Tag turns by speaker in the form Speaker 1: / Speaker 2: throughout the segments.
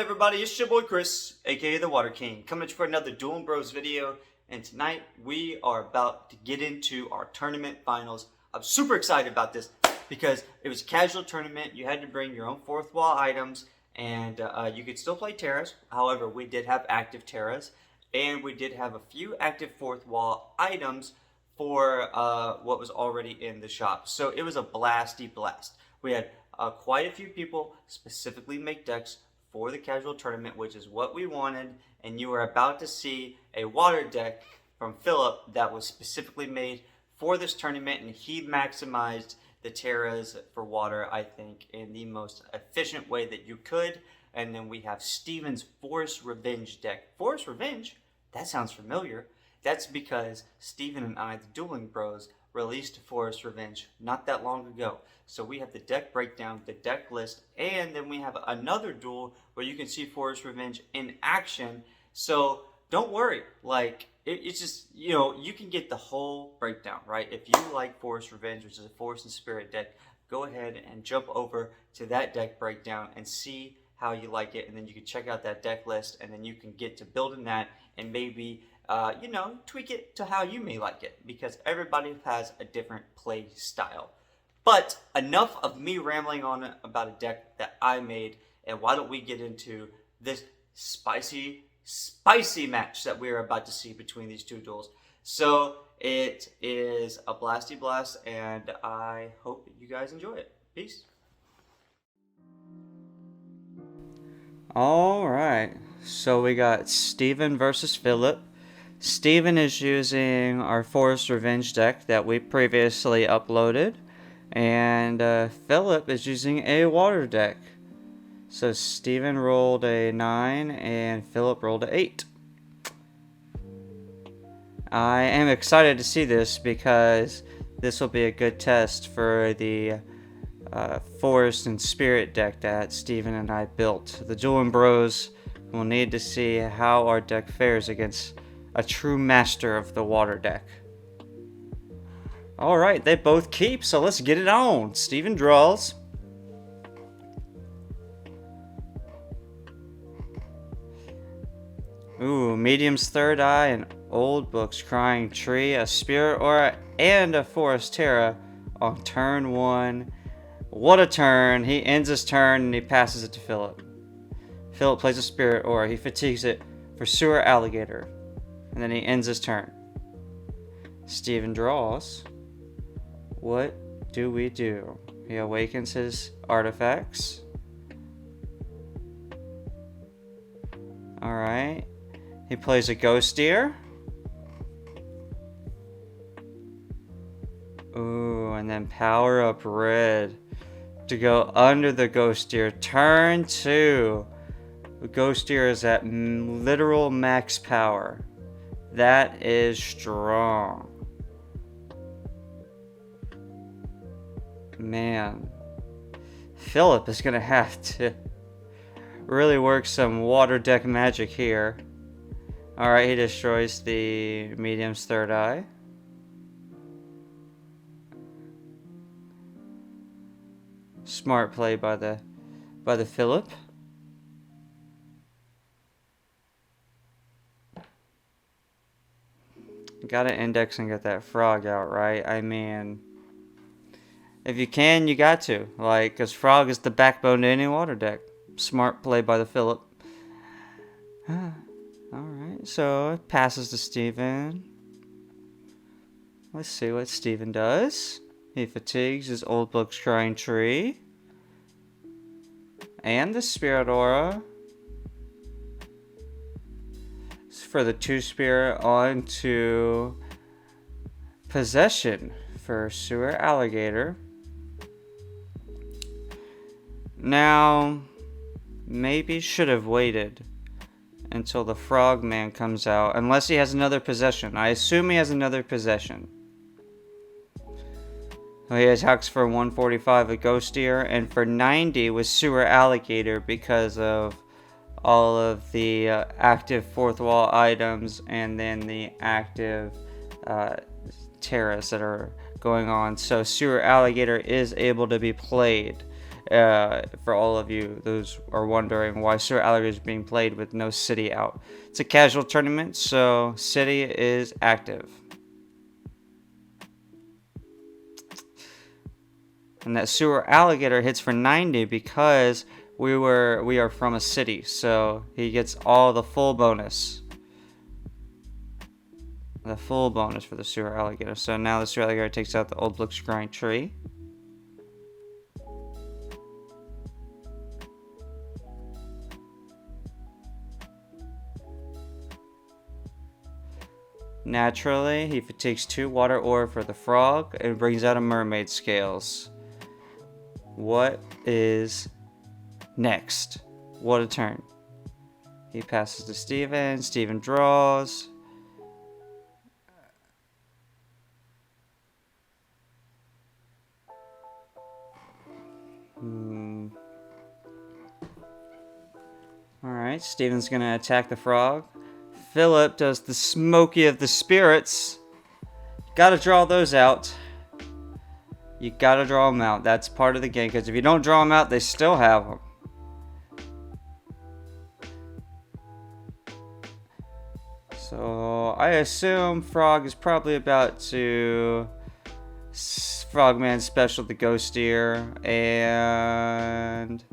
Speaker 1: everybody? It's your boy Chris, aka the Water King, coming at you for another Dueling Bros video. And tonight we are about to get into our tournament finals. I'm super excited about this because it was a casual tournament. You had to bring your own fourth wall items, and you could still play Terras. However, we did have active Terras, and we did have a few active fourth wall items for what was already in the shop. So it was a blasty blast. We had quite a few people specifically make decks for the casual tournament, which is what we wanted, and you are about to see a water deck from Philip that was specifically made for this tournament, and he maximized the Terras for water, I think, in the most efficient way that you could. And then we have Steven's Forest Revenge deck. Forest Revenge? That sounds familiar. That's because Steven and I, the Dueling Bros, released Forest Revenge not that long ago. So we have the deck breakdown, the deck list, and then we have another duel where you can see Forest Revenge in action. So don't worry, like it's just, you know, you can get the whole breakdown, right? If you like Forest Revenge, which is a Forest and Spirit deck, go ahead and jump over to that deck breakdown and see how you like it, and then you can check out that deck list, and then you can get to building that and maybe you know, tweak it to how you may like it, because everybody has a different play style. But enough of me rambling on about a deck that I made, and why don't we get into this spicy match that we're about to see between these two duels. So it is a blasty blast, and I hope you guys enjoy it. Peace. Alright, so we got Steven versus Philip. Steven is using our Forest Revenge deck that we previously uploaded, and Philip is using a water deck. So Steven rolled a 9 and Philip rolled a 8. I am excited to see this because this will be a good test for the Forest and Spirit deck that Steven and I built. The Dueling Bros will need to see how our deck fares against a true master of the water deck. Alright, they both keep, so let's get it on. Steven draws. Ooh, Medium's Third Eye, an Old Book's Crying Tree, a Spirit Aura, and a Forest Terra on turn 1. What a turn. He ends his turn and he passes it to Philip. Philip plays a Spirit Aura. He fatigues it for Sewer Alligator. And then he ends his turn. Steven draws. What do we do? He awakens his artifacts. Alright. He plays a Ghost Deer. Ooh, and then power up red to go under the Ghost Deer. Turn 2. The Ghost Deer is at literal max power. That is strong. Man. Philip is going to have to really work some water deck magic here. Alright, he destroys the Medium's Third Eye. Smart play by the Philip. Gotta index and get that frog out, right? I mean, if you can, you got to. Like, because frog is the backbone to any water deck. Smart play by the Philip. Alright, so it passes to Steven. Let's see what Steven does. He fatigues his Old Book's Crying Tree. And the Spirit Aura. For the 2 Spirit onto Possession for Sewer Alligator. Now, maybe should have waited until the Frogman comes out, unless he has another possession. I assume he has another possession. He attacks for 145 with Ghost Deer, and for 90 with Sewer Alligator because of all of the active fourth wall items and then the active Terras that are going on. So Sewer Alligator is able to be played.
Speaker 2: For all of you those are wondering why Sewer Alligator is being played with no city out. It's a casual tournament, so city is active. And that Sewer Alligator hits for 90 because we are from a city, so he gets all the full bonus. The full bonus for the Sewer Alligator. So now the Sewer Alligator takes out the Old Blue Scrying Tree. Naturally, he takes 2 water ore for the frog and brings out a mermaid scales. What is next? What a turn. He passes to Steven. Steven draws. Alright, Steven's gonna attack the frog. Philip does the Smoky of the Spirits. Gotta draw those out. You gotta draw them out. That's part of the game, because if you don't draw them out, they still have them. So I assume Frog is probably about to Frogman special the Ghost Ear, and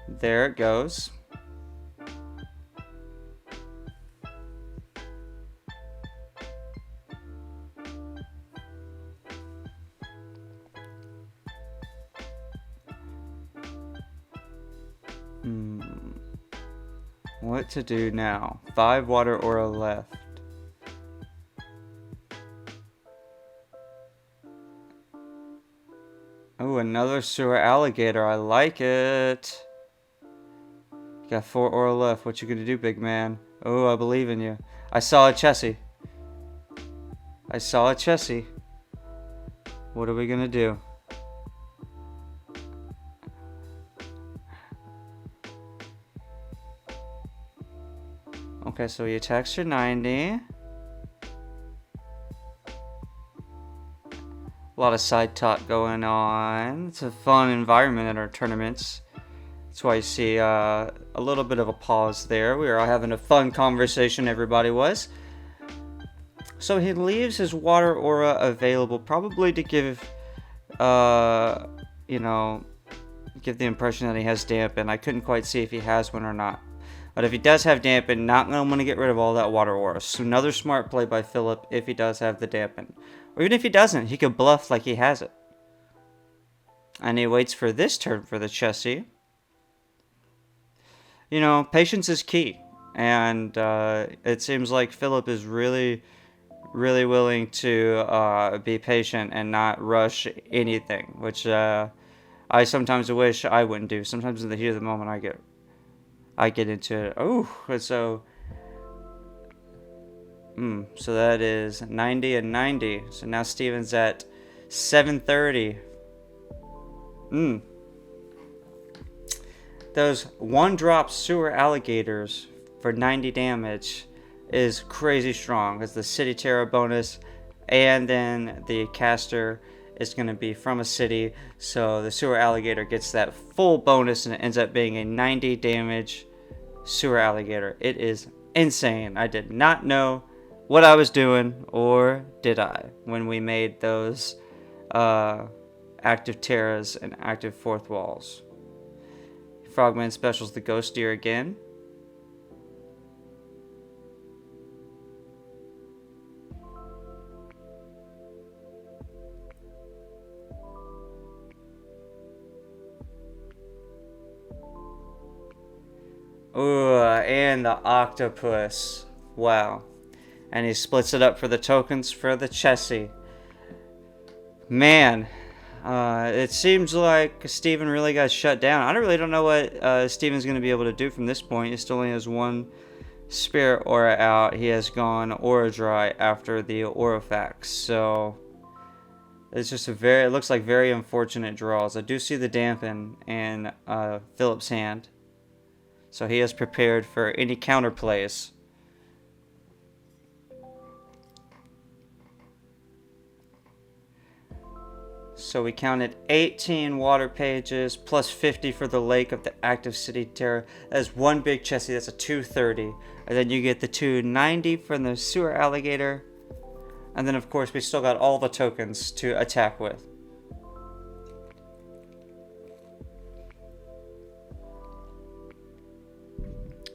Speaker 2: there it goes. What to do now? 5 water aura left. Oh, another Sewer Alligator. I like it. You got 4 aura left. What you gonna do, big man? Oh, I believe in you. I saw a Chessie. I saw a Chessie. What are we gonna do? Okay, so he attacks for 90. A lot of side talk going on. It's a fun environment at our tournaments. That's why you see a little bit of a pause there. We were all having a fun conversation, everybody was. So he leaves his water aura available, probably to give, give the impression that he has dampen. I couldn't quite see if he has one or not. But if he does have dampen, not going to want to get rid of all that water aura. So another smart play by Philip if he does have the dampen. Or even if he doesn't, he could bluff like he has it. And he waits for this turn for the Chessie. You know, patience is key. And it seems like Philip is really willing to be patient and not rush anything. Which I sometimes wish I wouldn't do. Sometimes in the heat of the moment I get into it. Oh, so that is 90 and 90. So now Steven's at 730. Those 1-drop Sewer Alligators for 90 damage is crazy strong. It's the City Terror bonus, and then the caster is going to be from a city, so the Sewer Alligator gets that full bonus, and it ends up being a 90 damage Sewer Alligator. It is insane. I did not know what I was doing, or did I, when we made those active Terras and active fourth walls. Frogman specials the Ghost Deer again. Ooh, and the octopus. Wow. And he splits it up for the tokens for the Chessie. Man, it seems like Steven really got shut down. I really don't know what Steven's going to be able to do from this point. He still only has 1 Spirit Aura out. He has gone Aura Dry after the Aurafax. So it's just it looks like very unfortunate draws. I do see the dampen in Philip's hand. So he is prepared for any counterplays. So we counted 18 water pages plus 50 for the lake of the active city terror. That's one big chessie. That's a 230. And then you get the 290 from the sewer alligator. And then of course we still got all the tokens to attack with.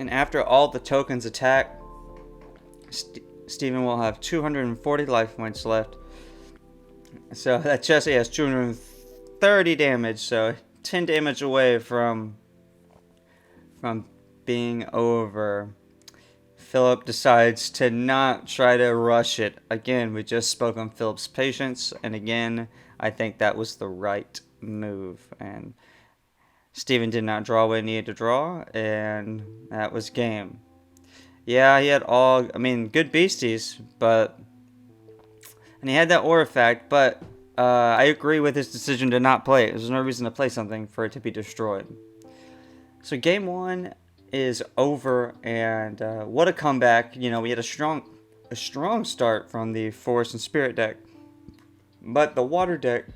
Speaker 2: And after all the tokens attack, Steven will have 240 life points left. So that chessie has 230 damage, so 10 damage away from being over. Philip decides to not try to rush it. Again, we just spoke on Philip's patience, and again, I think that was the right move. And Steven did not draw what he needed to draw, and that was game. Yeah, he had good beasties, and he had that aura effect, but I agree with his decision to not play it. There's no reason to play something for it to be destroyed. So game 1 is over, and what a comeback. We had a strong start from the Forest and Spirit deck, but the Water deck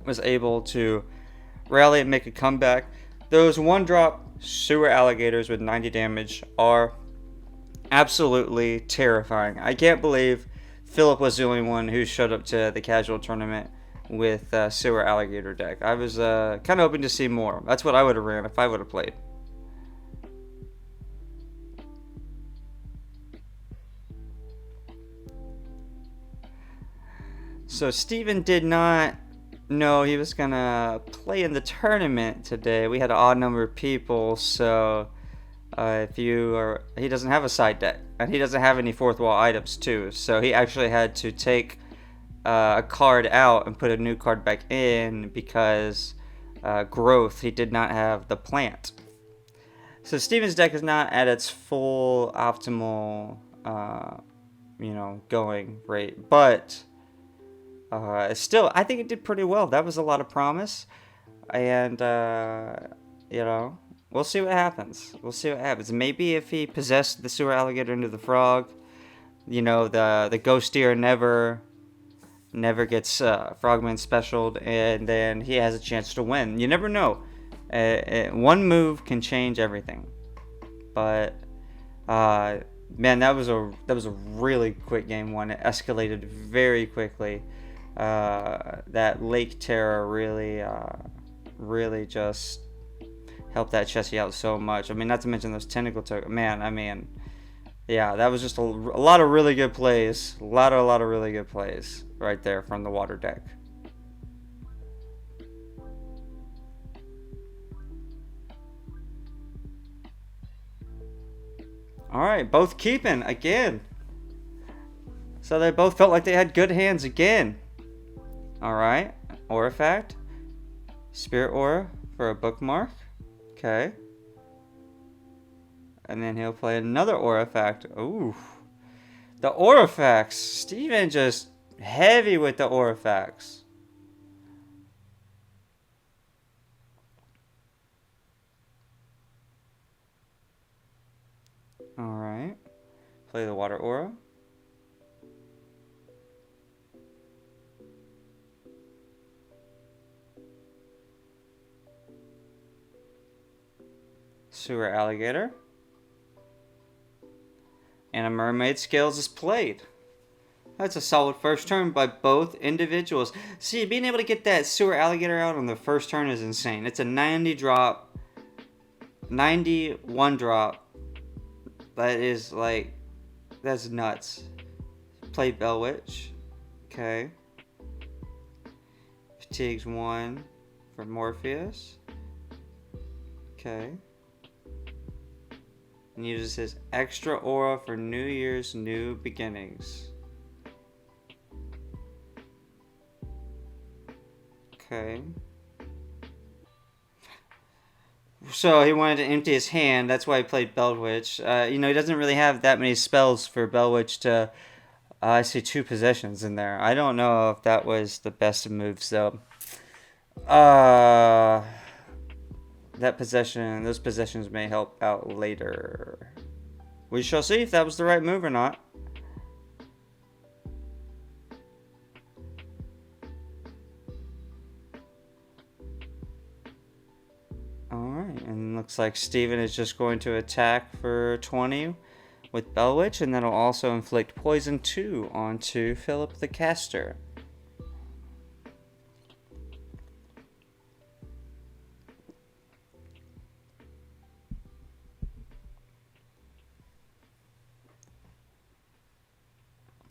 Speaker 2: was able to rally and make a comeback. Those 1-drop sewer alligators with 90 damage are absolutely terrifying. I can't believe Philip was the only one who showed up to the casual tournament with sewer alligator deck. I was kind of hoping to see more. That's what I would have ran if I would have played. So Steven did not know he was gonna play in the tournament today. We had an odd number of people, so he doesn't have a side deck, and he doesn't have any fourth wall items too. So he actually had to take a card out and put a new card back in because growth. He did not have the plant. So Steven's deck is not at its full optimal, going rate, but. Still, I think it did pretty well. That was a lot of promise, and we'll see what happens. Maybe if he possessed the sewer alligator into the frog, the ghost deer never gets frogman specialed, and then he has a chance to win. You never know. One move can change everything. But man, that was a really quick game 1. It escalated very quickly. That Lake Terror really just helped that chessie out so much. Not to mention those tentacle tokens. Man, yeah, that was just a lot of really good plays. A lot of really good plays right there from the Water deck. Alright, both keeping again. So they both felt like they had good hands again. Alright, Aura Fact. Spirit Aura for a bookmark. Okay. And then he'll play another Aura Fact. Ooh. The Aura Facts. Steven just heavy with the Aura Facts. Alright. Play the Water Aura. Sewer Alligator. And a Mermaid Scales is played. That's a solid first turn by both individuals. See, being able to get that Sewer Alligator out on the first turn is insane. It's a 90 drop. 91 drop. That is that's nuts. Play Bell Witch. Okay. Fatigues 1 for Morpheus. Okay. And uses his extra aura for New Year's New Beginnings. Okay. So he wanted to empty his hand. That's why he played Bellwitch. He doesn't really have that many spells for Bellwitch to... I see 2 possessions in there. I don't know if that was the best of moves, though. Those possessions may help out later. We shall see if that was the right move or not. Alright, and looks like Steven is just going to attack for 20 with Bell Witch, and that'll also inflict poison 2 onto Philip the caster.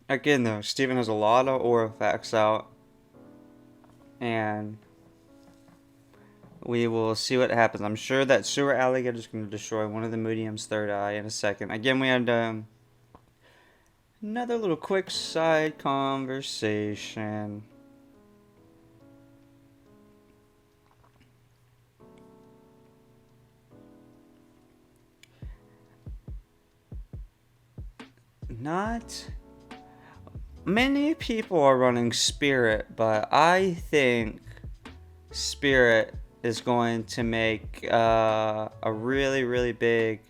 Speaker 2: Again though, Steven has a lot of artifacts out, and we will see what happens. I'm sure that Sewer Alligator is going to destroy one of the medium's third eye in a second. Again, we had another little quick side conversation. Not many people are running Spirit, but I think Spirit is going to make a really big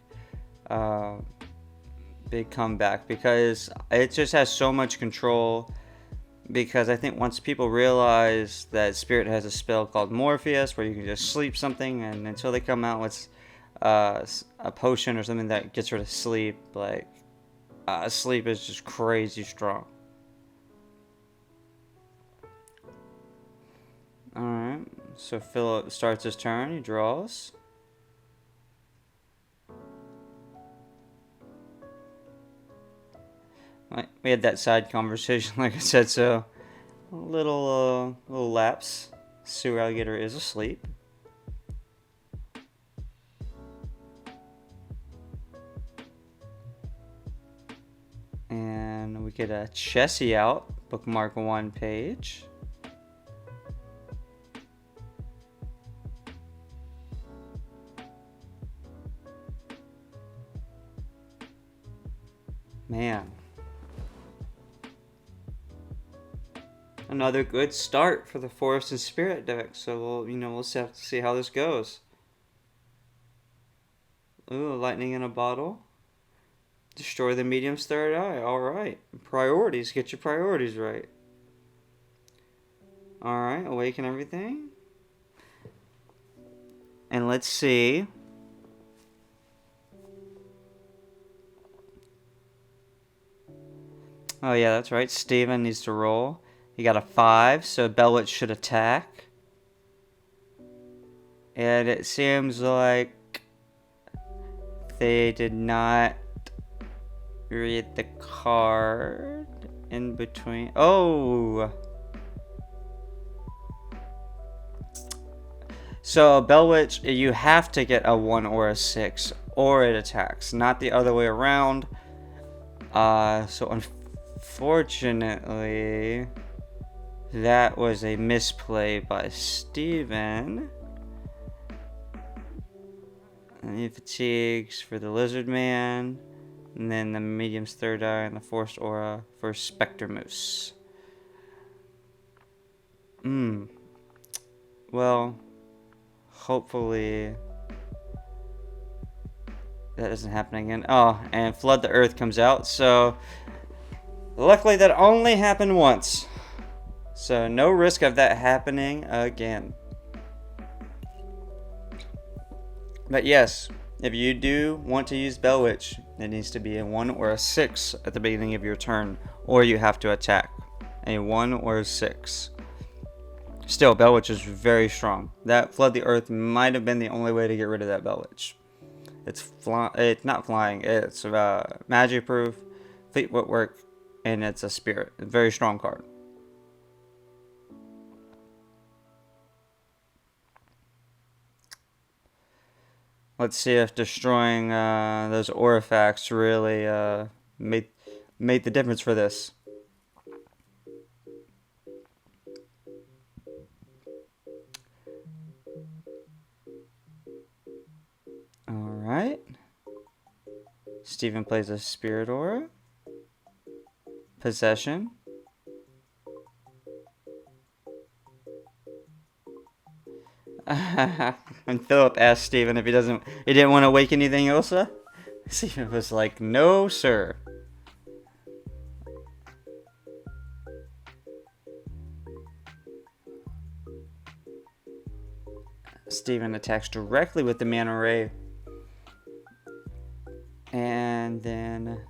Speaker 2: big comeback, because it just has so much control. Because I think once people realize that Spirit has a spell called Morpheus, where you can just sleep something, and until they come out with a potion or something that gets rid of sleep, like sleep is just crazy strong. Alright, so Philip starts his turn, he draws. We had that side conversation, like I said, so a little lapse. Sewer Alligator is asleep. And we get a Chessie out, bookmark 1 page. Man. Another good start for the Forest and Spirit deck, so we'll have to see how this goes. Ooh, lightning in a bottle. Destroy the medium's third eye. Alright. Priorities. Get your priorities right. Alright, awaken everything. And let's see. Oh yeah, that's right. Steven needs to roll. He got a 5, so Bellwitch should attack. And it seems like they did not read the card in between. Oh! So Bellwitch, you have to get a 1 or a 6, or it attacks, not the other way around. So unfortunately, that was a misplay by Steven. And he fatigues for the Lizard Man. And then the Medium's third eye and the Forced Aura for Spectre Moose. Well, hopefully that doesn't happen again. Oh, and Flood the Earth comes out. So, luckily that only happened once. So, no risk of that happening again. But yes, if you do want to use Bellwitch, it needs to be a 1 or a 6 at the beginning of your turn, or you have to attack. A 1 or a 6. Still, Bellwitch is very strong. That Flood the Earth might have been the only way to get rid of that Bellwitch. It's not flying. It's magic proof, fleet footwork, and it's a spirit. A very strong card. Let's see if destroying those artifacts really made the difference for this. Alright. Steven plays a Spirit Aura. Possession. And Philip asked Steven if he didn't want to wake anything else up. Steven was like, no, sir. Steven attacks directly with the Mana Ray. And then...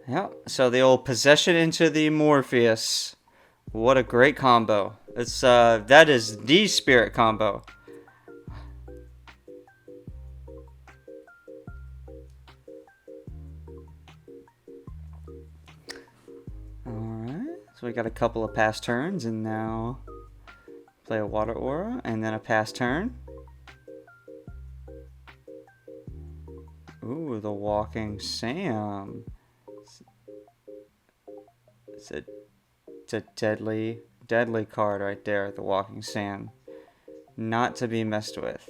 Speaker 2: Yep, so the old possession into the Morpheus. What a great combo. It's that is the spirit combo. Alright, so we got a couple of pass turns, and now play a water aura and then a pass turn. Ooh, the Walking Sam. It's a deadly card right there, the Walking Sam. Not to be messed with.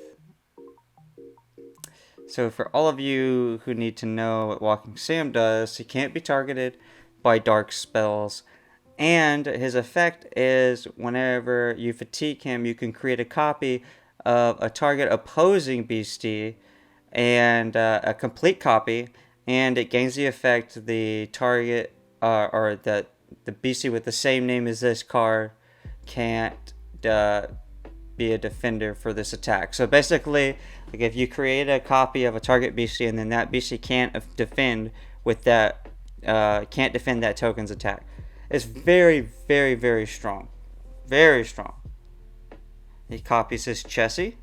Speaker 2: So for all of you who need to know what Walking Sam does, he can't be targeted by dark spells. And his effect is whenever you fatigue him, you can create a copy of a target opposing beastie and a complete copy, and it gains the effect the target or the beastie with the same name as this card can't be a defender for this attack. So basically, like if you create a copy of a target beastie and then that beastie can't defend with that, can't defend that token's attack. It's very, very, very strong. Very strong. He copies his Chessie.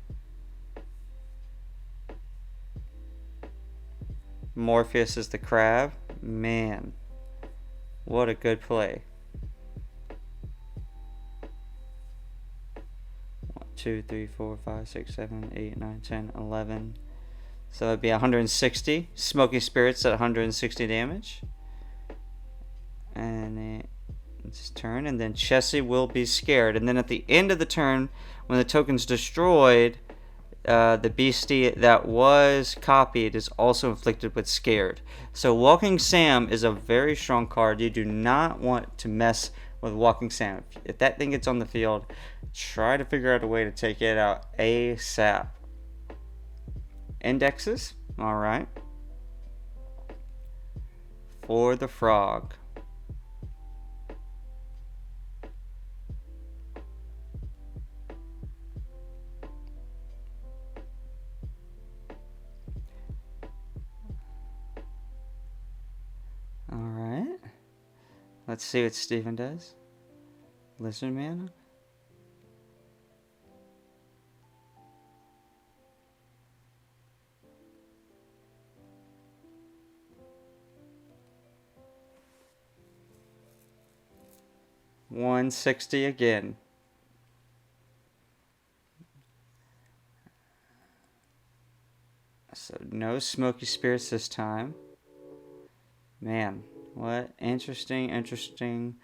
Speaker 2: Morpheus is the crab. Man, what a good play. 1, 2, 3, 4, 5, 6, 7, 8, 9, 10, 11. So it'd be 160. Smoky Spirits at 160 damage. And it's turn, and then Chessie will be scared. And then at the end of the turn, when the token's destroyed, the beastie that was copied is also inflicted with scared. So Walking Sam is a very strong card. You do not want to mess with Walking Sam. If that thing gets on the field, try to figure out a way to take it out ASAP. Indexes, alright. For the frog. Alright. Let's see what Steven does. Lizard Man. $160 again. So no Smoky Spirits this time. Man, what interesting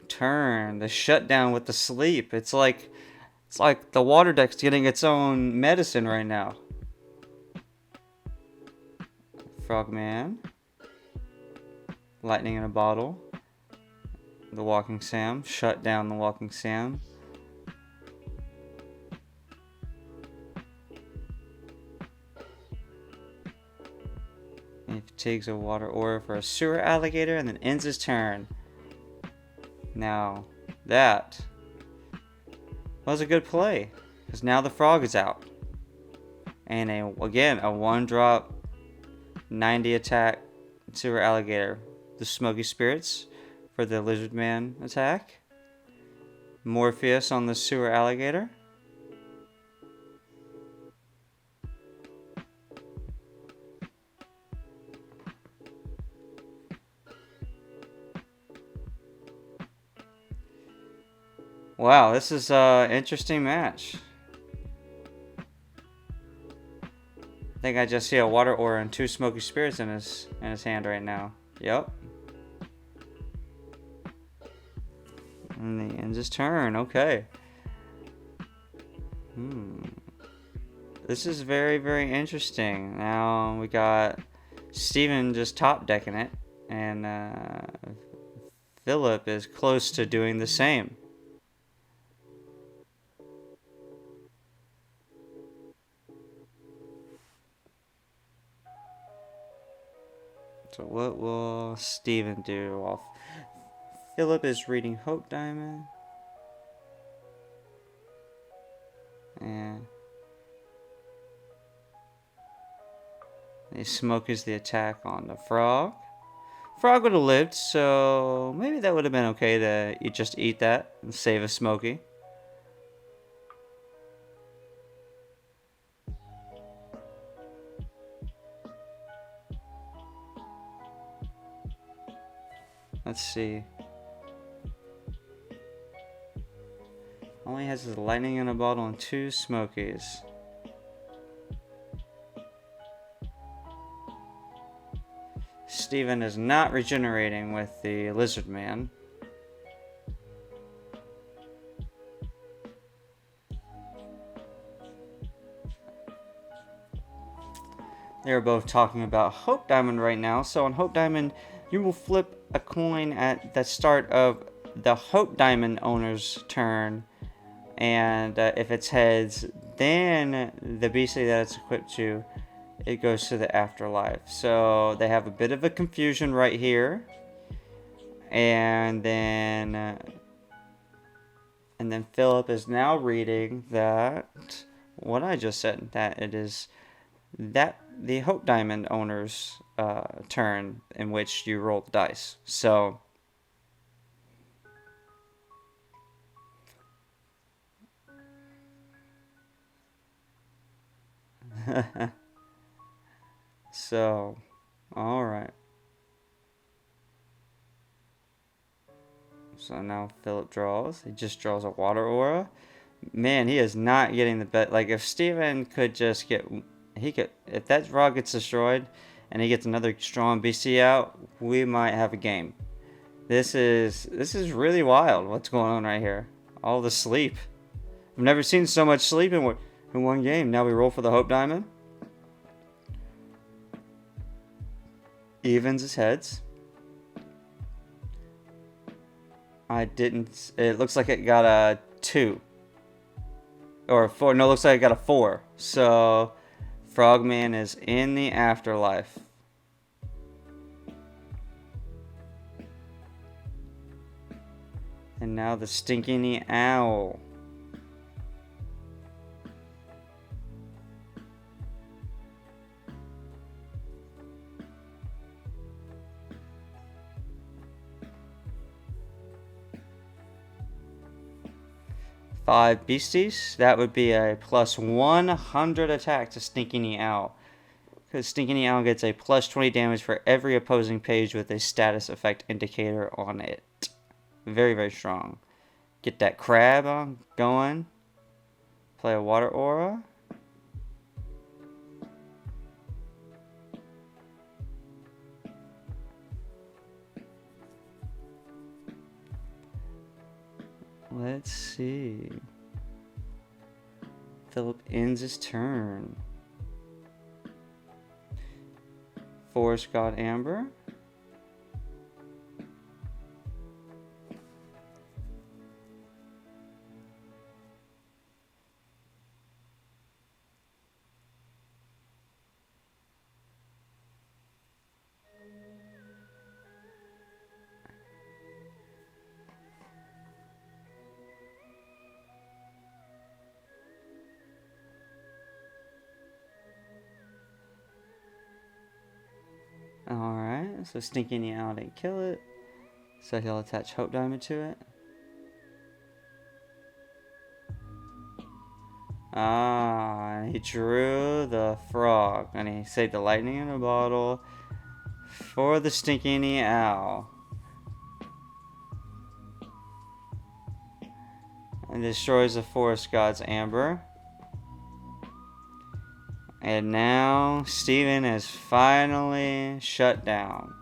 Speaker 2: turn. The shutdown with the sleep. It's like the water deck's getting its own medicine right now. Frogman. Lightning in a bottle. The Walking Sam. Shut down the Walking Sam. He fatigues a water aura for a sewer alligator and then ends his turn. Now, that was a good play, because now the frog is out. And again, a 1-drop, 90 attack sewer alligator. The Smoky Spirits for the Lizard Man attack. Morpheus on the sewer alligator. Wow, this is an interesting match. I think I just see a water aura and 2 Smoky Spirits in his hand right now. Yep. And he ends his turn. Okay. This is very, very interesting. Now we got Steven just top decking it, and Philip is close to doing the same. So what will Steven do while Philip is reading Hope Diamond? And he smokes the attack on the frog. Frog would have lived, so maybe that would have been okay to just eat that and save a Smokey. Let's see. Only has his lightning in a bottle and 2 Smokies. Steven is not regenerating with the Lizard Man. They're both talking about Hope Diamond right now. So on Hope Diamond, you will flip a coin at the start of the Hope Diamond owner's turn. And if it's heads, then the beastie that it's equipped to, it goes to the afterlife. So they have a bit of a confusion right here. And then Philip is now reading that what I just said, that it is that the Hope Diamond owner's turn in which you roll the dice. So so all right. So now Philip draws. He just draws a water aura. Man, he is not getting the bet. Like, if Steven could just get... If that rock gets destroyed and he gets another strong BC out, we might have a game. This is really wild what's going on right here. All the sleep. I've never seen so much sleep in one game. Now we roll for the Hope Diamond. Evens is heads. It looks like it got a 2. Or a 4. No, it looks like it got a 4. So, Frogman is in the afterlife. And now the Stinky Owl. Five beasties. That would be a plus 100 attack to Stinky Owl. Because Stinky Owl gets a plus 20 damage for every opposing page with a status effect indicator on it. Very, very strong. Get that crab on going. Play a water aura. Let's see. Philip ends his turn. Forest God Amber. Alright, so Stinky Owl didn't kill it. So he'll attach Hope Diamond to it. Ah, he drew the frog. And he saved the lightning in a bottle for the Stinky Owl. And destroys the Forest God's Amber. And now Steven is finally shut down.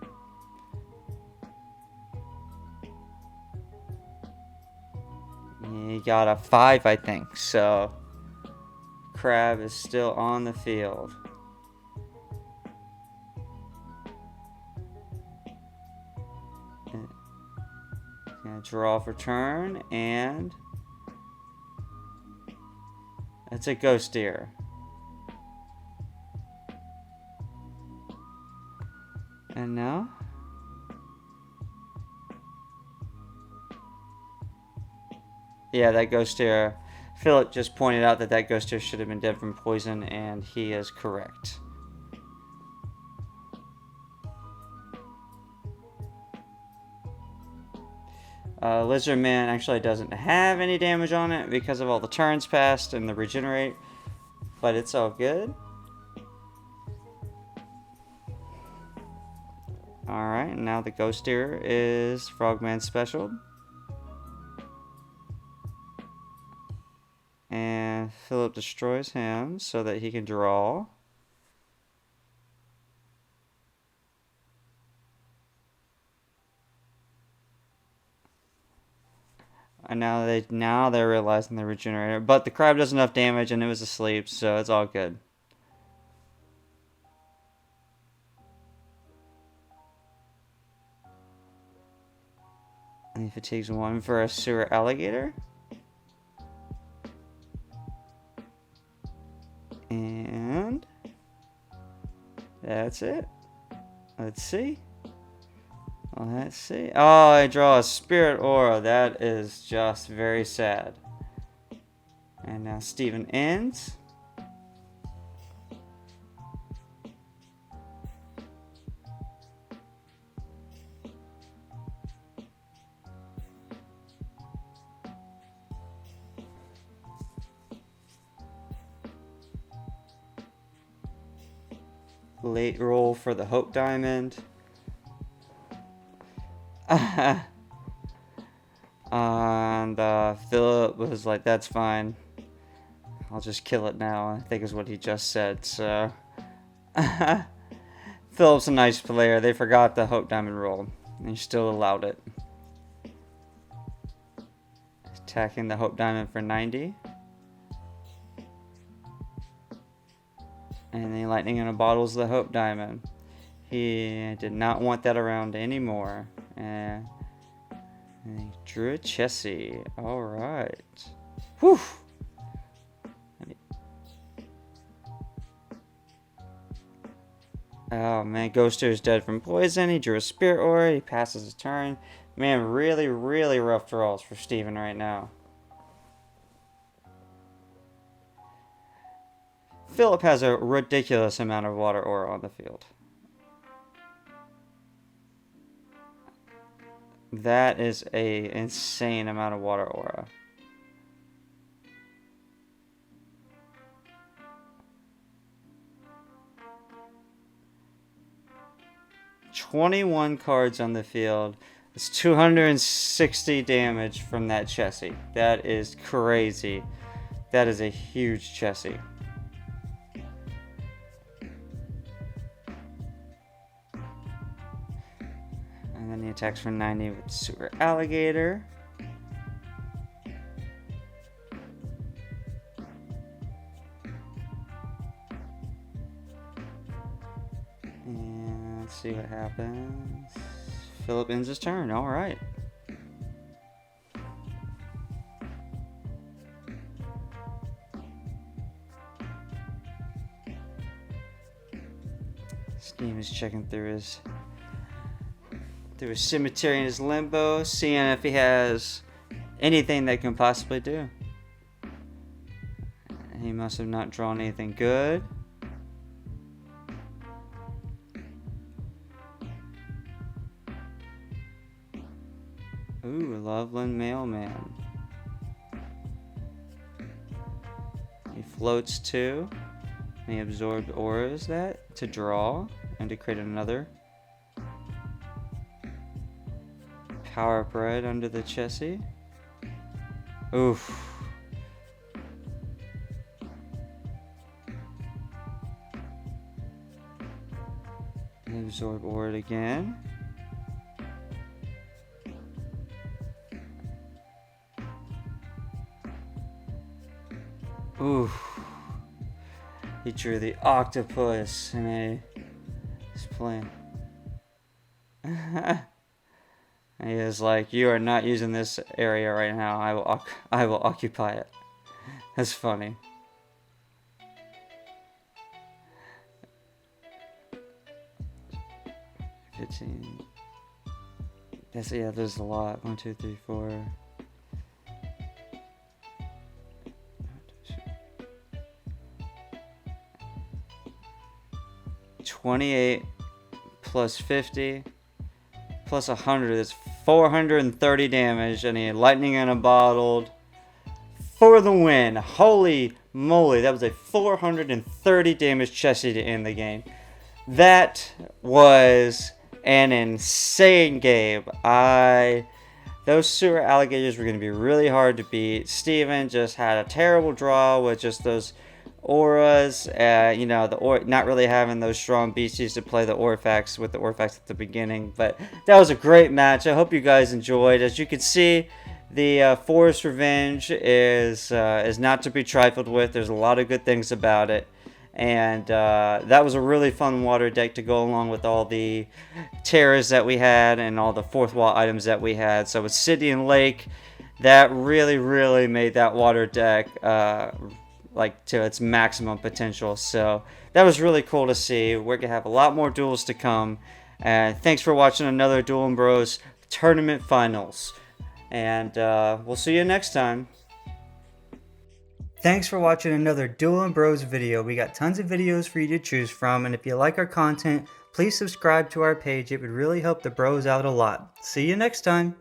Speaker 2: He got a 5, I think. So Crab is still on the field. Gonna draw for turn, and it's a ghost deer. And now? Yeah, that ghost here. Philip just pointed out that that ghost here should have been dead from poison, and he is correct. Lizard Man actually doesn't have any damage on it because of all the turns passed and the regenerate, but it's all good. Alright, now the ghost here is Frogman Special. And Philip destroys him so that he can draw. And now they're realizing the regenerator. But the crab does enough damage and it was asleep, so it's all good. And he fatigues one for a sewer alligator. And that's it. Let's see. Let's see. Oh, I draw a spirit aura. That is just very sad. And now Steven ends. Late roll for the Hope Diamond. And Philip was like, that's fine. I'll just kill it now, I think is what he just said. So Philip's a nice player. They forgot the Hope Diamond roll, and he still allowed it. Attacking the Hope Diamond for 90. And then lightning in a bottle's the Hope Diamond. He did not want that around anymore. And he drew a Chessie. Alright. Whew! Oh man, Ghoster is dead from poison. He drew a Spirit Aura. He passes his turn. Man, really, really rough draws for Steven right now. Philip has a ridiculous amount of water aura on the field. That is a insane amount of water aura. "21 cards on the field. It's 260 damage from that Chessie. That is crazy. That is a huge Chessie. And then he attacks for 90 with Sewer Alligator. And let's see what happens. Philip ends his turn. Alright. Steve is checking through his cemetery and his limbo, seeing if he has anything that can possibly do. He must have not drawn anything good. Ooh, Loveland Mailman. He floats 2. And he absorbed auras that to draw and to create another Power Bread under the Chessie. Oof. And absorb aura again. Oof. He drew the octopus and he's playing. He is like, you are not using this area right now. I will occupy it. That's funny. 15. Yeah, there's a lot. 1, 2, 3, 4. 28 plus 50 plus 100 is 430 damage, and a lightning and a bottled for the win. Holy moly, that was a 430 damage Chessie to end the game. That was an insane game. Those sewer alligators were going to be really hard to beat. Steven just had a terrible draw with just those auras, not really having those strong beasties to play the Orphax with the Orphax at the beginning. But that was a great match. I hope you guys enjoyed. As you can see, the Forest Revenge is not to be trifled with. There's a lot of good things about it. And that was a really fun water deck to go along with all the terrors that we had and all the fourth wall items that we had. So with City and Lake, that really made that water deck to its maximum potential. So that was really cool to see. We're gonna have a lot more duels to come. And thanks for watching another Dueling Bros Tournament Finals. And we'll see you next time. Thanks for watching another Dueling Bros video. We got tons of videos for you to choose from, and if you like our content, please subscribe to our page. It would really help the bros out a lot. See you next time.